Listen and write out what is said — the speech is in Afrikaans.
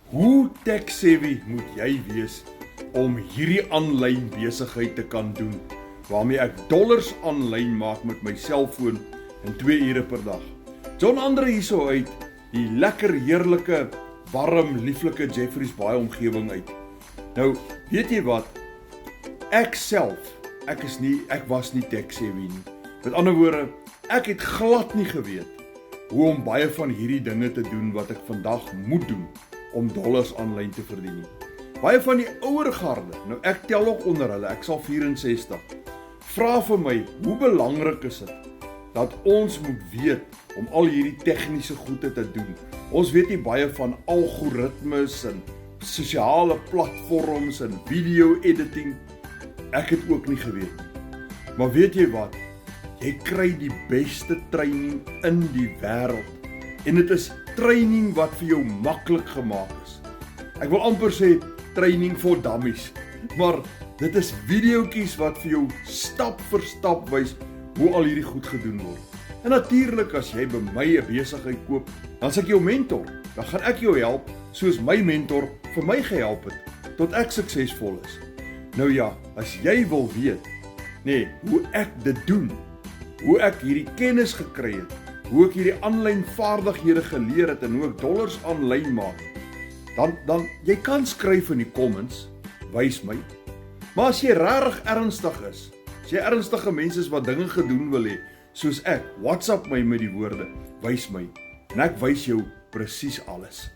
Hoe tech-savvy moet jy wees om hierdie aanlyn besigheid te kan doen, waarmee ek dollars aanlyn maak met my selfoon in 2 ure per dag? John Andre hierso uit die lekker, heerlike, warm, lieflike Jeffreys Bay omgewing uit. Nou, weet jy wat? Ek was nie tech-savvy nie. Met ander woorde, ek het glad nie geweet hoe om baie van hierdie dinge te doen wat ek vandag moet doen om dollars aanlyn te verdien nie. Baie van die ouer garde, nou ek tel ook onder hulle, ek sal 64, vra vir my, hoe belangrik is dit dat ons moet weet om al hierdie tegniese goede te doen. Ons weet nie baie van algoritmes en sosiale platforms en video editing. Ek het ook nie geweet nie. Maar weet jy wat? Jy kry die beste training in die wêreld. En dit is training wat vir jou maklik gemaak is. Ek wil amper sê training vir dummies, maar dit is videoetjies wat vir jou stap vir stap wys hoe al hierdie goed gedoen word. En natuurlik as jy by my 'n besigheid koop, dan is ek jou mentor. Dan gaan ek jou help soos my mentor vir my gehelp het tot ek suksesvol is. Nou ja, as jy wil weet, hoe ek dit doen, hoe ek hierdie kennis gekry het, hoe ek hierdie aanlyn vaardighede geleer het en hoe ek dollars aanlyn maak, dan jy kan skryf in die comments, wys my. Maar as jy regtig ernstig is, as jy ernstige mense is wat dinge gedoen wil hê, soos ek, WhatsApp my met die woorde, wys my, en ek wys jou presies alles.